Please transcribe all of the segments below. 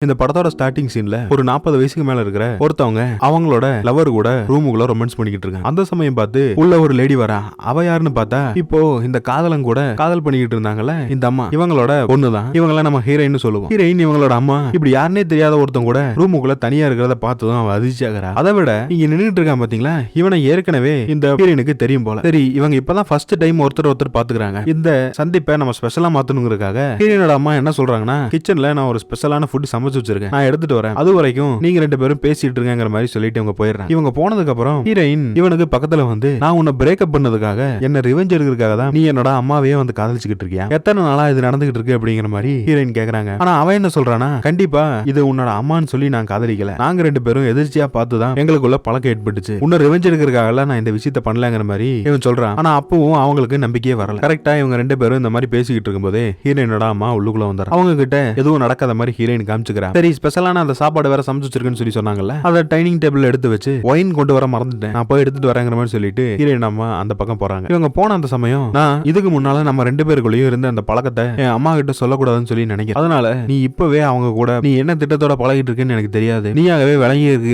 இந்த படத்தோட ஸ்டார்டிங் சீன்ல ஒரு 40 வயசுக்கு மேல இருக்கிற ஒருத்தவங்க அவங்களோட லவர் கூட ரூமுக்குள்ள ரொமான்ஸ் பண்ணிக்கிட்டு இருக்காங்க. அந்த சமயம் பார்த்து உள்ள ஒரு லேடி வரா. அவ யாருன்னு பார்த்தா இப்போ இந்த காதலன் கூட காதல் பண்ணிக்கிட்டு இருந்தாங்கல்ல இந்த அம்மா, இவங்களோட பொண்ணுதான். இவங்கள நம்ம ஹீரோயின் சொல்லுவோம். ஹீரோயின் இவங்களோட அம்மா. இப்படி யாருன்னே தெரியாத ஒருத்தன் கூட ரூமுக்குள்ள தனியா இருக்கிறத பார்த்ததும் அவ அதிர்ச்சி ஆகிறா. அதை விட இங்க நின்னுட்டு இருக்கான் பாத்தீங்களா, இவனை ஏற்கனவே இந்த ஹீரோயினுக்கு தெரியும் போல. சரி, இவங்க இப்பதான் ஃபர்ஸ்ட் டைம் ஒருத்தர் பாத்துக்கிறாங்க. இந்த சந்திப்பை நம்ம ஸ்பெஷலா மாத்தணுங்கிறதுக்காக ஹீரோயினோட அம்மா என்ன சொல்றாங்கன்னா, கிச்சன்ல நான் ஒரு ஸ்பெஷலான ஃபுட் வச்சிருக்கேன், நான் எடுத்துட்டு வரேன், அது வரைக்கும் நீங்க ரெண்டு பேரும் பேசிட்டு இருங்கிற மாதிரி சொல்லிட்டு இவங்க போயிடுறாங்க. இவங்க போனதுக்கு அப்புறம் ஹீரோயின் இவனுக்கு பக்கத்துல வந்து, நான் உன்னை பிரேக்கப் பண்ணதுக்காக என்ன ரிவெஞ்ச் எடுக்கிறதுக்காக தான் நீ என்னோட அம்மாவையே வந்து காதலிச்சுக்கிட்டு இருக்கியா, எத்தனை நாளா இது நடந்துகிட்டு இருக்கு அப்படிங்கிற மாதிரி ஹீரோயின் கேக்குறாங்க. ஆனா அவன் என்ன சொல்றானா, கண்டிப்பா இது உன்னோட அம்மான்னு சொல்லி நான் காதலிக்கல, நாங்க ரெண்டு பேரும் எதிர்ச்சியா பார்த்துதான் எங்களுக்குள்ள பழக்கம் ஏற்பட்டுச்சு, உன்னை ரிவெஞ்ச் எடுக்கிறதுக்காக நான் இந்த விஷயத்தை பண்ணலங்கிற மாதிரி இவன் சொல்றான். ஆனா அப்பவும் அவங்களுக்கு நம்பிக்கையே வரல. கரெக்டா இவங்க ரெண்டு பேரும் இந்த மாதிரி பேசிக்கிட்டு இருக்கும்போதே ஹீரோயினோட அம்மா உள்ளுக்குள்ள வந்தார். அவங்க கிட்ட எதுவும் நடக்காத மாதிரி ஹீரோயின் காமிச்சுக்கிறா. சரி, ஸ்பெஷலான அந்த சாப்பாடு வேற சமைச்சு வச்சிருக்குன்னு சொல்லி சொன்னாங்கல்ல, அத டைனிங் டேபிள் எடுத்து வச்சு ஒயின் கொண்டு வர மறந்துட்டேன், நான் போய் எடுத்துட்டு வரேங்கிற மாதிரி சொல்லிட்டு ஹீரோயின் அம்மா அந்த பக்கம் போறாங்க. இவங்க போன அந்த சமயம், நான் இதுக்கு முன்னால நம்ம ரெண்டு பேருக்குள்ளேயும் இருந்த அந்த பழக்கத்தை என் அம்மா கிட்ட சொல்லக்கூடாதுன்னு சொல்லி நினைக்கிறேன், அதனால நீ இப்பவே அவங்க கூட நீ என்ன திட்டத்தோட பழகிட்டு இருக்குன்னு எனக்கு தெரியாது, நீயாகவே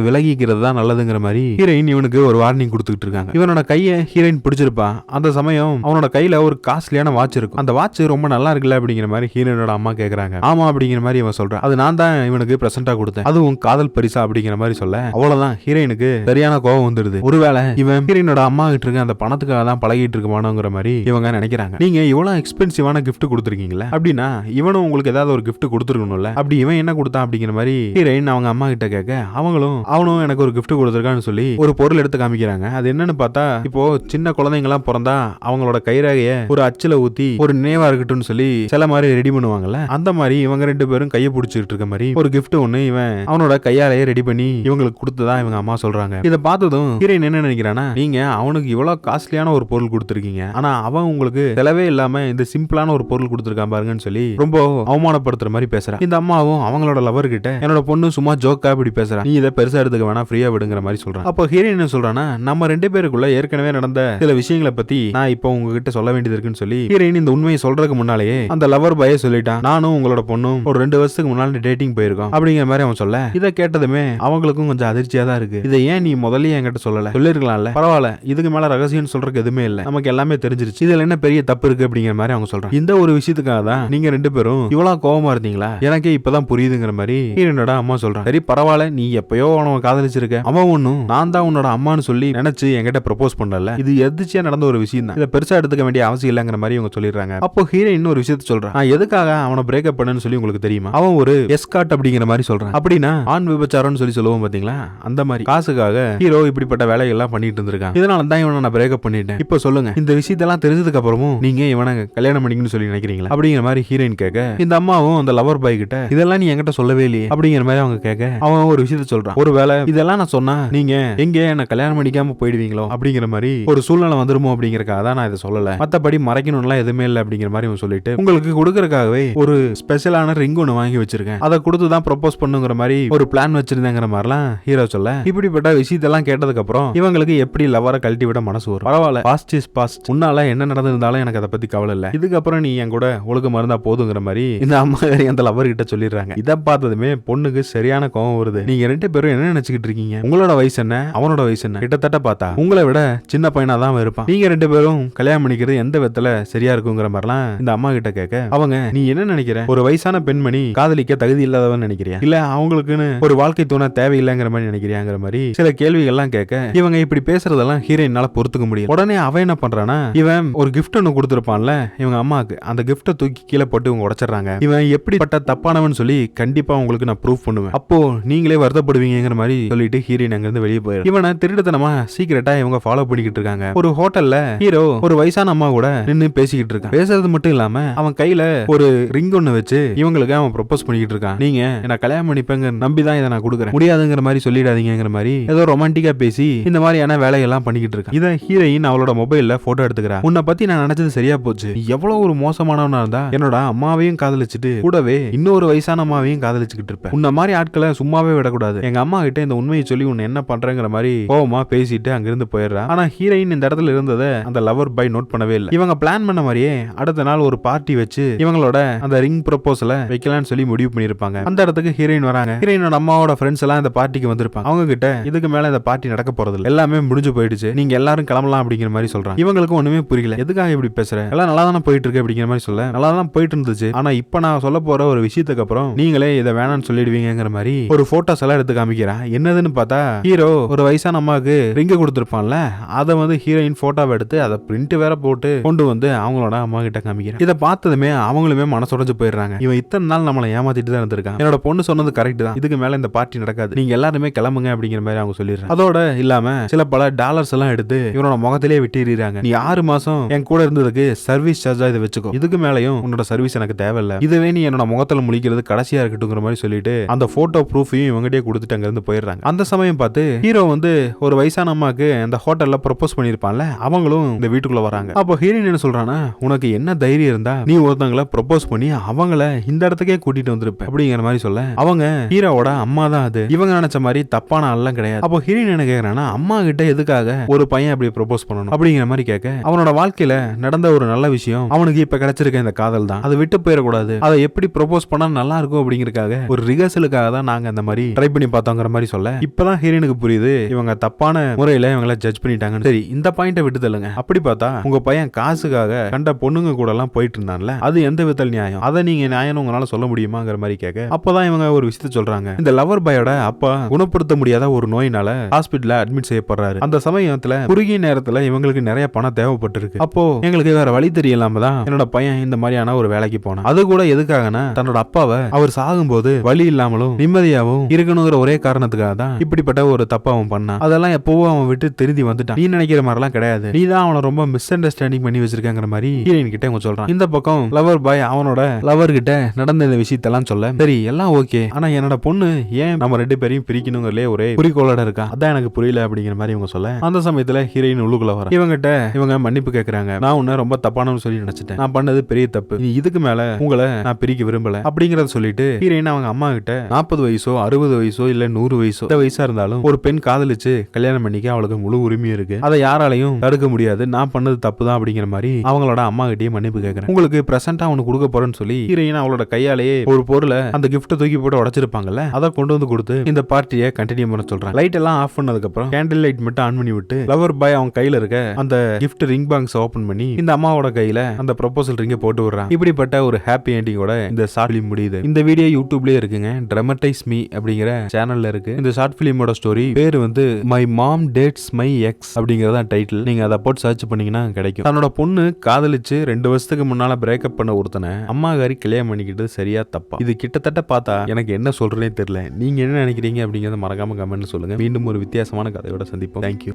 விலகிக்கிறது தான் நல்லதுங்கிற மாதிரி ஹீரோயின் இவனுக்கு ஒரு வார்னிங் கொடுத்துட்டு இருக்காங்க. இவனோட கையை ஹீரோயின் பிடிச்சிருப்பான். அந்த சமயம் அவனோட கையில ஒரு காஸ்ட்லியான வாட்ச் இருக்கும். அந்த வாட்ச் ரொம்ப நல்லா இருக்குல்ல அப்படிங்கிற மாதிரி ஹீரோயினோட அம்மா கேக்குறாங்க. ஆமா அப்படிங்கிற மாதிரி இவன் சொல்றான். அது நான் தான் இவனுக்கு பிரசன்டா கொடுத்தேன், அதுவும் காதல் பரிசா அப்படிங்கிற மாதிரி சொல்ல, அவ்வளவுதான் ஹீரோயினுக்கு சரியான கோவம் வந்துடுது. ஒருவேளை இவன் ஹீரோயினோட அம்மா கிட்ட இருக்க அந்த பணத்துக்காக தான் பழகிட்டு இருக்குமானோங்கிற மாதிரி இவங்க நினைக்கிறாங்க. நீங்க இவ்வளவு எக்ஸ்பென்சிவான கிஃப்ட் கொடுத்துருக்கீங்களா அப்படின்னா இவனும் உங்களுக்கு ஏதாவது ஒரு கிஃப்ட் கொடுத்துருக்கணும்ல, அப்படி இவன் என்ன கொடுத்தான் அப்படிங்கிற மாதிரி ஹீரோயின் அவங்க அம்மா கிட்ட கேட்க, அவனும் எனக்கு ஒரு கிஃப்ட் கொடுத்துருக்கான்னு சொல்லி ஒரு பொருள் எடுத்து காமிக்கிறாங்க. அது என்னன்னு பார்த்தா, இப்போ சின்ன குழந்தைங்க எல்லாம் பிறந்தா அவங்களோட கைரேகைய ஒரு அச்சுல ஊத்தி ஒரு நினைவா இருக்கட்டும்னு சொல்லி சில மாதிரி ரெடி பண்ணுவாங்கல்ல, அந்த மாதிரி இவங்க ரெண்டு பேரும் கையை பிடிச்சிட்டு இருக்க மாதிரி ஒரு கிஃப்ட் ஒண்ணு இவன் அவனோட கையாலேயே ரெடி பண்ணி இவங்களுக்கு கொடுத்ததா இவங்க அம்மா சொல்றாங்க. இதை பார்த்ததும் ஹீரோயின் என்ன நினைக்கிறானா, நீங்க அவனுக்கு இவ்வளவு காஸ்ட்லியான ஒரு பொருள் கொடுத்துருக்கீங்க, ஆனா அவன் உங்களுக்கு செலவே இல்லாம இந்த சிம்பிளான ஒரு பொருள் கொடுத்துருக்கான் பாருங்கன்னு சொல்லி ரொம்ப அவமானப்படுத்துற மாதிரி பேசுறான். இந்த அம்மாவும் அவங்களோட லவர் கிட்ட, என்னோட பொண்ணு சும்மா ஜோக்கா இப்படி பேசுறா, நீ இதை பெருசா எடுத்துக்க வேணா, ஃப்ரீயா விடுங்கிற மாதிரி சொல்றான். அப்போ ஹீரோயின் என்ன சொல்றானா, நம்ம ரெண்டு பேருக்குள்ள ஏற்கனவே நடந்த சில விஷயங்களை பத்தி நான் இப்போ உங்ககிட்ட சொல்ல வேண்டியது இருக்குன்னு சொல்லி ஹீரோயின் இந்த உண்மையை சொல்றதுக்கு முன்னாலேயே அந்த லவர் பைய சொல்லிட்டான், நானும் உங்களோட பொண்ணும் ஒரு 2 வருஷத்துக்கு முன்னாடி டேட்டிங் போயிருக்கோம் அப்படிங்கிற மாதிரி அவன் சொல்ல, இதை கேட்டதுமே அவங்களுக்கும் கொஞ்சம் அதிர்ச்சியா தான் இருக்கு. இதை ஏன் நீ முதல்லயே என்கிட்ட சொல்லல, சொல்லிருக்கலாம்ல, பரவாயில்ல, இதுக்கு மேல ரகசியம் சொல்றதுக்கு எதுவுமே இல்ல, நமக்கு எல்லாமே தெரிஞ்சிருச்சு, இதுல என்ன பெரிய தப்பு இருக்கு அப்படிங்கிற மாதிரி அவங்க சொல்றாங்க. இந்த ஒரு விஷயத்துக்காக தான் நீங்க ரெண்டு பேரும் இவ்வளவு கோவமா இருந்தீங்களா, எனக்கே இப்பதான் புரியுதுங்கிற மாதிரி ஹீரோனோட அம்மா சொல்றாங்க. சரி பரவாயில்ல, நீ எப்பயோ அவன் காதலிச்சிருக்க, அவன் ஒண்ணும் நான் தான் உன்னோட அம்மான்னு சொல்லி நினைச்சு என்கிட்ட ப்ரப்போஸ் பண்ணல, இது எதிர்ச்சியா நடந்த ஒரு விஷயம் தான், இதை பெருசா எடுத்துக்க வேண்டிய அவசியம் இல்லங்கிற மாதிரி இவங்க சொல்லிடுறாங்க. அப்போ ஹீரோயின் இன்னொரு விஷயத்த சொல்றான், நான் எதுக்காக அவனை பிரேக்கப் பண்ணேன்னு சொல்லி உங்களுக்கு தெரியுமா, அவன் ஒரு எஸ்கார்ட் அப்படிங்கிற மாதிரி சொல்றான். அப்படின்னா ஆண் விபச்சாரம்னு சொல்லி சொல்லுவோம் பாத்தீங்களா, அந்த மாதிரி காசுக்காக ஹீரோ இப்படிப்பட்ட வேலைகள்லாம் பண்ணிட்டு இருந்திருக்கான், இதனால தான் இவனை நான் பிரேக்கப் பண்ணிட்டேன். இப்போ சொல்லுங்க, இந்த விஷயத்தெல்லாம் தெரிஞ்சதுக்கு அப்புறமும் நீங்க இவனை கல்யாணம் பண்ணிக்கணும்னு சொல்லி நினைக்கிறீங்களா அப்படிங்கிற மாதிரி ஹீரோயின் கேட்க, இந்த அம்மாவும் அந்த லவர் பாய் கிட்ட இதெல்லாம் நீ என்கிட்ட சொல்லவே இல்லையே அப்படிங்கிற மாதிரி அவங்க கேட்க, அவன் ஒரு விஷயத்த சொல்றான், ஒருவேளை இதெல்லாம் நான் சொன்னா நீங்க எங்க என்ன கல்யாணம் பண்ணிக்காம போயிடுவீங்களோ அப்படிங்கிற மாதிரி ஒரு சூழ்நிலை வந்துருமோ அப்படிங்கறக்காக தான் நான் இதை சொல்லல, மத்தபடி மறைக்கணும்லாம் எதுவுமே இல்லை அப்படிங்கிற மாதிரி அவன் சொல்லிட்டு, உங்களுக்கு கொடுக்கறதுக்காகவே ஒரு ஸ்பெஷலான ரிங் ஒன்று வாங்கி வச்சிருக்கேன், அதை கொடுத்து தான் ப்ரப்போஸ் பண்ணுங்கிற மாதிரி ஒரு பிளான் வச்சிருந்தேங்கிற மாதிரிலாம் ஹீரோ சொல்ல, இப்படிப்பட்ட விஷயத்தெல்லாம் கேட்டதுக்கு அப்புறம் இவங்களுக்கு எப்படி லவரை கழட்டி விட மனசு வரும். பரவாயில்ல, பாஸ்ட் இஸ் பாஸ்ட், முன்னால என்ன நடந்திருந்தாலும் எனக்கு அதை பத்தி கவலை இல்லை, இதுக்கப்புறம் நீ என் கூட ஒழுக்கமா இருந்தா போதுங்கிற மாதிரி இந்த அம்மா அந்த லவர் கிட்ட சொல்லிடுறாங்க. இதை பார்த்ததுமே பொண்ணுக்கு சரியான கோவம் வருது. நீங்க ரெண்டு பேரும் என்ன நினைச்சுக்கிட்டு இருக்கீங்க, உங்களோட வயசு என்ன, அவனோட வயசு என்ன, கிட்டத்தட்ட பார்த்தா உங்களை விட சின்ன பையனா தான் இருப்பான், நீங்க ரெண்டு பேரும் கல்யாணம் பண்ணிக்கிறது எந்த விதத்துல சரியா இருக்குங்கிற மாதிரிலாம் இந்த அம்மா கிட்ட கேட்க, அவங்க நீ என்ன நினைக்கிற, ஒரு வயசான பெண்மணி காதலிக்க தகுதி இல்லாதவன் நினைக்கிறியா, இல்ல அவங்களுக்குன்னு ஒரு வாழ்க்கை துணை தேவையில்லைங்கிற மாதிரி நினைக்கிறியாங்கிற மாதிரி சில கேள்விகள்லாம் கேட்க, இவங்க இப்படி பேசுறதெல்லாம் ஹீரோயினால பொறுத்துக்க முடியும். உடனே அவன் என்ன பண்றானா, இவன் ஒரு கிஃப்ட் ஒன்னு கொடுத்திருப்பான்ல இவங்க அம்மாக்கு, அந்த கிஃப்ட்டை தூக்கி கீழே போட்டு இவங்க உடைச்சிடறாங்க. இவன் எப்படிப்பட்ட தப்பானவன் சொல்லி கண்டிப்பா உங்களுக்கு நான் ப்ரூஃப் பண்ணுவேன், அப்போ நீங்களே வருத்தப்படுவீங்கிற மாதிரி சொல்லிட்டு ஹீரோயின் அங்க இருந்து வெளியே போயிரு. இவனை திருடுத்தனமா சீக்கிரட்டா இவங்க ஃபாலோ பண்ணிக்கிட்டு இருக்காங்க. ஒரு ஹோட்டல்ல ஹீரோ ஒரு வயசான அம்மா கூட நின்னு பேசிக்கிட்டு இருக்கான். பேசுறது மட்டும் இல்லாம அவன் கையில ஒரு ரிங் ஒன்னு வச்சு இவங்களுக்கு அவன் ப்ரப்போஸ் பண்ணிக்கிட்டு இருக்கான். நீங்க என்ன கல்யாணம் பண்ணிப்பேங்க நம்பிதான் இதை நான் கொடுக்குறேன், முடியாதுங்கிற மாதிரி சொல்லிடாதீங்கிற மாதிரி ஏதோ ரொமான்டிக்கா பேசி இந்த மாதிரியான வேலையெல்லாம் பண்ணிக்கிட்டு இருக்கான். இதை ஹீரோயின் அவளோட மொபைல்ல போட்டோ எடுத்துக்கிறா. உன்னை பத்தி நான் நினைச்சது சரியா போச்சு, எவ்வளவு ஒரு மோசமானவனா இருந்தா என்னோட அம்மாவையும் காதலிச்சுட்டு கூடவே இன்னொரு வயசான அம்மாவையும் காதலிச்சுக்கிட்டு இருப்பேன், உன்ன மாதிரி ஆட்களை சும்மாவே விடக்கூடாது, எங்க அம்மா கிட்ட இந்த உண்மையை சொல்லி உன்னை என்ன பண்றேங்கிற மாதிரி கோவமா பேசிட்டு அங்கிருந்து போயிடுறா. ஆனா ஹீரோயின் இந்த இடத்துல இருந்ததை அந்த லவர் பாய் நோட் பண்ணவே இல்லை. இவங்க பிளான் பண்ண மாதிரியே அடுத்த நாள் ஒரு பார்ட்டி வச்சு இவங்களோட அந்த ரிங் ப்ரப்போசலை வைக்கலாம்னு சொல்லி முடிவு பண்ணிருப்பாங்க. இருப்பாங்க. அந்த இடத்துக்கு ஹீரோயின் வராங்க. ஹீரோயினோட அம்மாவோட ஃப்ரெண்ட்ஸ் எல்லாம் இந்த பார்ட்டிக்கு வந்திருப்பாங்க. அவங்க கிட்ட இதுக்கு மேல இந்த பார்ட்டி நடக்க போறது இல்ல, எல்லாமே முடிஞ்சு போயிடுச்சு, நீங்க எல்லாரும் கிளம்பலாம் அப்படிங்கிற மாதிரி சொல்றாங்க. இவங்களுக்கு ஒண்ணுமே புரியல, எதுக்காக இப்படி பேசுற, எல்லாம் நல்லா தானே போயிட்டு இருக்கு அப்படிங்கிற மாதிரி சொல்ல, நல்லா தான் போயிட்டு இருந்துச்சு, ஆனா இப்ப நான் சொல்ல போற ஒரு விஷயத்துக்கு அப்புறம் நீங்களே இதை வேணாம்னு சொல்லிடுவீங்கிற மாதிரி ஒரு போட்டோஸ் எல்லாம் எடுத்து காமிக்கிறான். என்னதுன்னு பார்த்தா ஹீரோ ஒரு வயசான அம்மாவுக்கு ரிங்க கொடுத்திருப்பான்ல, அதை வந்து ஹீரோயின் போட்டோவை எடுத்து அதை பிரிண்ட் வேற போட்டு கொண்டு வந்து அவங்களோட அம்மா கிட்ட காமிக்கிறான். இதை பார்த்ததுமே அவங்களுமே மனசுடைஞ்சு போயிடுறாங்க. இவன் இத்தனை நாள் நம்மளை ஏமாத்திட்டு தான் இருந்திருக்கான், என்னோட பொண்ணு சொன்னது கரெக்ட் தான், இதுக்கு மேல இந்த பார்ட்டி நடக்காது, நீங்க எல்லாருமே கிளம்புங்க அப்படிங்கிற மாதிரி அவங்க சொல்லிடுறாங்க. அதோட இல்லாம சில பல டாலர்ஸ் எல்லாம் எடுத்து இவனோட முகத்திலே விட்டிடுறாங்க. நீ 6 மாசம் என் கூட இருந்ததுக்கு சர்வீஸ் சார்ஜா இதை வச்சுக்கோ, இதுக்கு மேலயும் உன்னோட சர்வீஸ் எனக்கு தேவையில்ல, இதுவே நீ என்னோட முகத்துல முழிக்கிறது கடைசியா இருக்கட்டுங்கிற மாதிரி சொல்லிட்டு அந்த போட்டோ ப்ரூஃபையும் இவங்ககிட்டயே கொடுத்துட்டு அங்க இருந்து போயிடுறாங்க. அந்த சமயம் பார்த்து ஹீரோ வந்து ஒரு வயசான அம்மாக்கு அந்த ஹோட்டல்ல ப்ரொபோஸ் பண்ணிருப்பான்ல, அவங்களும் இந்த வீட்டுக்குள்ள வராங்க. அப்போ ஹீரோயின் என்ன சொல்றானா, உனக்கு என்ன தைரியம் இருந்தா நீ ஒருத்தவங்களை ப்ரொபோஸ் பண்ணி அவங்கள இந்த இடத்துக்கே கூட்டிட்டு வந்திருப்ப அப்படிங்கிற மாதிரி சொல்ல, அவங்க ஹீரோவோட அம்மா தான் அது, இவங்க நினைச்ச மாதிரி தப்பான ஆள்லாம் கிடையாது. அப்போ ஹீரோயின் என்ன கேக்குறானா, அம்மா கிட்ட எதுக்காக ஒரு பையன் அப்படி ப்ரொபோஸ் பண்ணணும் அப்படிங்கிற மாதிரி கேட்க, அவனோட வாழ்க்கையில நடந்த ஒரு நல்ல விஷயம் அவனுக்கு இப்ப கிடைச்சிருக்க இந்த காதல் தான், அதை விட்டு போயிடக்கூடாது, அதை எப்படி ப்ரொபோஸ் பண்ணா நல்லா இருக்கும் அப்படிங்கறதுக்காக ஒரு ரிகர்சலுக்காக தான் நாங்க அந்த மாதிரி ட்ரை பண்ணி பார்த்தோங்கிற மாதிரி சொல்ல, இப்பதான் ஹீரோயினுக்கு புரியுது இவங்க தப்பான முறையில இவங்கள ஜட்ஜ் பண்ணிட்டாங்க. சரி, இந்த பாயிண்ட விட்டு தள்ளுங்க, அப்படி பார்த்தா உங்க பையன் காசுக்காக கண்ட பொண்ணுங்க கூட எல்லாம் போயிட்டு இருந்தான்ல, அது எந்த விதத்தில் நியாயம், அதை நீங்க நியாயம் உங்களால சொல்ல முடியுமாங்கிற மாதிரி கேட்க, அப்பதான் இவங்க ஒரு விஷயத்த சொல்றாங்க. இந்த லவர் பாயோட அப்பா குணப்படுத்த முடியாத ஒரு நோயினால ஹாஸ்பிட்டல்ல அட்மிட் செய்யப்படுறாரு. அந்த சமயத்துல குறுகிய நேரத்துல இவங்களுக்கு நிறைய பணம் தேவைப்பட்டிருக்கு. அப்போ எங்களுக்கு வேற வழி தெரியலாம தான் என்னோட பையன் இந்த மாதிரியான ஒரு வேலைக்கு போனான். அது கூட எதுக்காகனா தன்னோட அப்பாவை அவர் சாகும்போது வழி இல்லாமலும் நிம்மதியாவும் இருக்கணுங்கிற ஒரே காரணத்துக்காக தான் இப்படிப்பட்ட ஒரு தப்ப அவன் பண்ணான். அதெல்லாம் எப்பவும் அவன் விட்டு திருந்தி வந்துட்டான், நீ நினைக்கிற மாதிரிலாம் கிடையாது, நீ தான் அவனை ரொம்ப மிஸ் அண்டர்ஸ்டாண்டிங் பண்ணி வச்சிருக்காங்கிற மாதிரி ஹீரோயின் கிட்ட இவங்க சொல்றான். இந்த பக்கம் லவர் பாய் அவனோட லவர் கிட்ட நடந்த இந்த விஷயத்தெல்லாம் சொல்ல, சரி எல்லாம் ஓகே, ஆனா என்னோட பொண்ணு ஏன் நம்ம 2 பேரையும் பிரிக்கணுங்கிறதுலே ஒரே குறிக்கோளோட இருக்கா, அதான் எனக்கு புரியல அப்படிங்கிற மாதிரி இவங்க சொல்ல, அந்த சமயத்துல ஹீரோயின் உள்ளுக்குள்ள வர இவங்கிட்ட இவங்க மன்னிப்பு கேட்கறாங்க. நான் உன்ன ரொம்ப தப்பானு சொல்லி நினைச்சிட்டேன், நான் பண்ணது பெரிய தப்பு, இதுக்கு மேல உங்களை நான் பிரிக்க விரும்பல அப்படிங்கறத சொல்லிட்டு ஹீரோயின் அவங்க அம்மா கிட்ட 40 வயசோ 60 வயசோ இல்ல 100 வயசோ எந்த வயசா இருந்தாலும் ஒரு பெண் காதலிச்சு கல்யாணம் பண்ணிக்க அவளுக்கு முழு உரிமை இருக்கு, அதை யாராலையும் தடுக்க முடியாது, நான் பண்ணது தப்பு தான் அப்படிங்கிற மாதிரி அவங்களோட அம்மா கிட்டயே மன்னிப்பு கேட்கறேன். உங்களுக்கு பிரசன்டா அவனுக்கு கொடுக்க போறேன்னு சொல்லி ஹீரோயின் அவளோட கையாலேயே ஒரு பொருளை அந்த கிஃப்ட் தூக்கி போட்டு உடைச்சிருப்பாங்கல்ல, அதை கொண்டு வந்து கொடுத்து இந்த பார்ட்டியை கண்டினியூ பண்ண சொல்றாங்க. லைட் எல்லாம் ஆஃப் பண்ணதுக்கு அப்புறம் கேண்டில் லைட் மட்டும் ஆன் பண்ணி விட்டு லவர் பாய் அவன் கையில இருக்க அந்த கிஃப்ட் ரிங் பாக்ஸ் ஓபன் பண்ணி இந்த அம்மாவோட கையில அந்த ப்ரொபோசல் ரிங்க போட்டு விடுறான். இப்படிப்பட்ட ஒரு ஹாப்பி எண்டிங்கோட இந்த ஷார்ட் பிலிம் முடியுது. இந்த வீடியோ யூடியூப்லயே இருக்குங்க, ட்ரமடைஸ் மீ அப்படிங்கிற சேனல்ல இருக்கு. இந்த ஷார்ட் பிலிமோட ஸ்டோரி பேர் வந்து my mom dates my ex அப்படிங்கறத டைட்டில். நீங்க அதை போட்டு சர்ச் பண்ணீங்கன்னா கிடைக்கும். தன்னோட பொண்ணு காதலிச்சு 2 வருஷத்துக்கு முன்னால பிரேக்கப் பண்ண ஒருத்தனை அம்மாகாரி கல்யாணம் பண்ணிக்கிட்டு சரியா தப்பா, இது கிட்டத்தட்ட பார்த்தா எனக்கு என்ன சொல்றேனே தெரியல. நீங்க என்ன நினைக்கிறீங்க அப்படிங்கறத மறக்காம கமெண்ட்ல சொல்லுங்க. மீண்டும் ஒரு வித்தியாசமான கதையோட சந்திப்போம். தேங்க்யூ.